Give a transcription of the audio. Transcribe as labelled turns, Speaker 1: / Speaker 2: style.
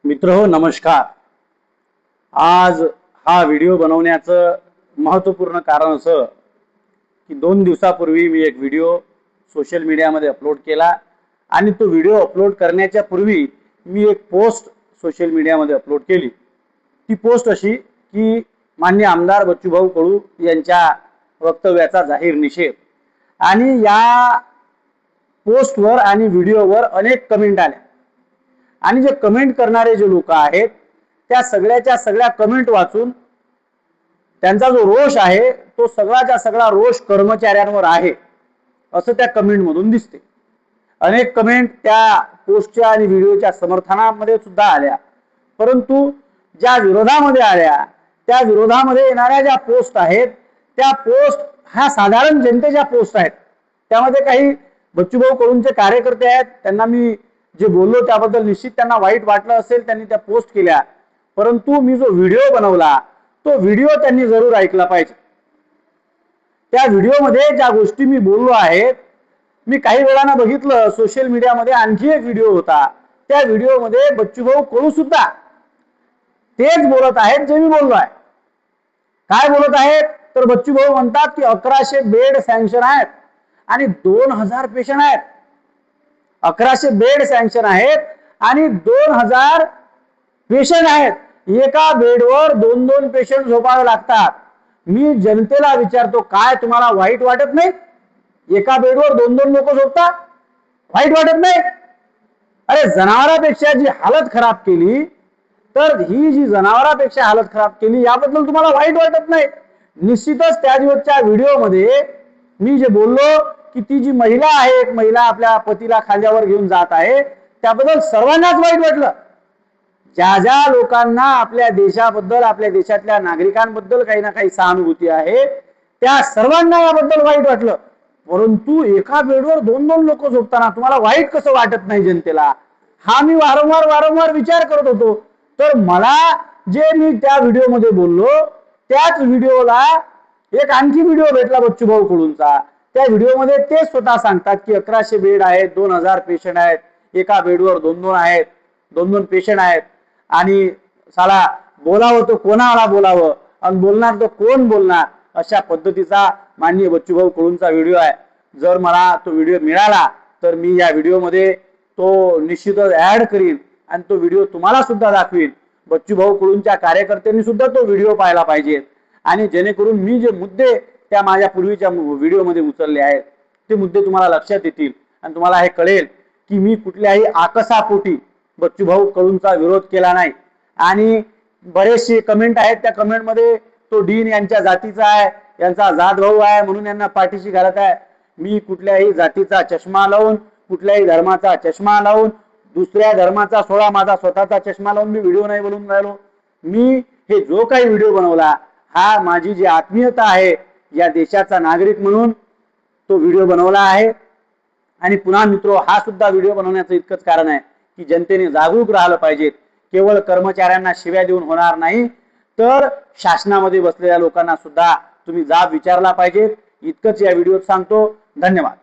Speaker 1: मित्रहो नमस्कार। आज हा व्हिडिओ बनवण्याचं महत्त्वपूर्ण कारण असं की 2 दिवसापूर्वी मी एक व्हिडिओ सोशल मीडियामध्ये अपलोड केला आणि तो व्हिडिओ अपलोड करण्याच्या पूर्वी मी एक पोस्ट सोशल मीडियामध्ये अपलोड केली। ती पोस्ट अशी की माननीय आमदार बच्चूभाऊ कडू यांच्या वक्तव्याचा जाहीर निषेध, आणि या पोस्टवर आणि व्हिडिओवर अनेक कमेंट आल्या आणि जे कमेंट करणारे जे लोक आहेत त्या सगळ्याच्या सगळ्या कमेंट वाचून त्यांचा जो रोष आहे तो सगळाच्या सगळा रोष कर्मचाऱ्यांवर आहे असं त्या कमेंट मधून दिसते। अनेक कमेंट त्या पोस्टच्या आणि व्हिडिओच्या समर्थनामध्ये सुद्धा आल्या, परंतु ज्या विरोधामध्ये आल्या त्या विरोधामध्ये येणाऱ्या ज्या पोस्ट आहेत त्या पोस्ट ह्या साधारण जनतेच्या पोस्ट आहेत। त्यामध्ये काही बच्चूभाऊ कडूंचे कार्यकर्ते आहेत, त्यांना मी जे बोललो त्याबद्दल निश्चित त्यांना वाईट वाटलं असेल, त्यांनी त्या पोस्ट केल्या, परंतु मी जो व्हिडिओ बनवला तो व्हिडिओ त्यांनी जरूर ऐकला पाहिजे। त्या व्हिडिओमध्ये ज्या गोष्टी मी बोललो आहेत, मी काही वेळानं बघितलं सोशल मीडियामध्ये आणखी एक व्हिडिओ होता, त्या व्हिडिओमध्ये बच्चूभाऊ कडू सुद्धा तेच बोलत आहेत जे मी बोललो आहे। काय बोलत आहेत तर बच्चूभाऊ म्हणतात की 1100 बेड सँक्शन आहेत आणि 2000 पेशंट आहेत। 1100 बेड सँक्शन आहेत आणि 2000 पेशंट आहेत। एका बेडवर 2-2 पेशंट झोपावे लागतात। मी जनतेला विचारतो, काय तुम्हाला वाईट वाटत नाही? एका बेडवर 2-2 लोक झोपतात, वाईट वाटत नाही? अरे जनावरांपेक्षा जी हालत खराब केली, तर ही जी जनावरांपेक्षा हालत खराब केली याबद्दल तुम्हाला वाईट वाटत नाही? निश्चितच त्या दिवसच्या व्हिडिओमध्ये मी जे बोललो की ती जी महिला आहे, एक महिला आपल्या पतीला खांद्यावर घेऊन जात आहे, त्याबद्दल सर्वांनाच वाईट वाटलं। ज्या ज्या लोकांना आपल्या देशाबद्दल, आपल्या देशातल्या नागरिकांबद्दल काही ना काही सहानुभूती आहे, त्या सर्वांना याबद्दल वाईट वाटलं। परंतु एका बेडवर 2-2 लोक झोपताना तुम्हाला वाईट कसं वाटत नाही जनतेला? हा मी वारंवार विचार करत होतो। तर मला जे मी त्या व्हिडिओमध्ये बोललो त्याच व्हिडिओला एक आणखी व्हिडिओ भेटला बच्चूभाऊ कडूंचा। त्या व्हिडिओमध्ये ते स्वतः सांगतात की 1100 बेड आहेत, 2000 पेशंट आहेत, एका बेडवर 2-2 आहेत, 2-2 पेशंट आहेत, आणि साला बोलावं तो कोणाला बोलावं आणि बोलणार तो कोण बोलणार, अशा पद्धतीचा माननीय बच्चूभाऊ कडूंचा व्हिडिओ आहे। जर मला तो व्हिडिओ मिळाला तर मी या व्हिडिओमध्ये तो निश्चितच ऍड करीन आणि तो व्हिडिओ तुम्हाला सुद्धा दाखवीन। बच्चूभाऊ कडूंच्या कार्यकर्त्यांनी सुद्धा तो व्हिडिओ पाहायला पाहिजे, आणि जेणेकरून मी जे मुद्दे त्या माझ्या पूर्वीच्या व्हिडिओमध्ये उचलले आहेत ते मुद्दे तुम्हाला लक्षात येतील आणि तुम्हाला हे कळेल की मी कुठल्याही आकसापोटी बच्चूभाऊ कडूंचा विरोध केला नाही। आणि बरेचसे कमेंट आहेत, त्या कमेंटमध्ये तो डीन यांच्या जातीचा आहे, यांचा जात भाऊ आहे म्हणून यांना पाठीशी घालत आहे। मी कुठल्याही जातीचा चष्मा लावून, कुठल्याही धर्माचा चष्मा लावून, दुसऱ्या धर्माचा सोडा माझा स्वतःचा चष्मा लावून मी व्हिडिओ नाही बनवून राहिलो। मी हे जो काही व्हिडिओ बनवला हा माझी जी आत्मीयता आहे या देशाचा नागरिक म्हणून तो व्हिडिओ बनवला आहे। आणि पुन्हा मित्रो, हा सुद्धा व्हिडिओ बनवण्याचं इतकंच कारण आहे की जनतेने जागरूक राहिलं पाहिजे। केवळ कर्मचाऱ्यांना शिव्या देऊन होणार नाही, तर शासनामध्ये बसलेल्या लोकांना सुद्धा तुम्ही जाब विचारला पाहिजे। इतकंच या व्हिडिओत सांगतो। धन्यवाद।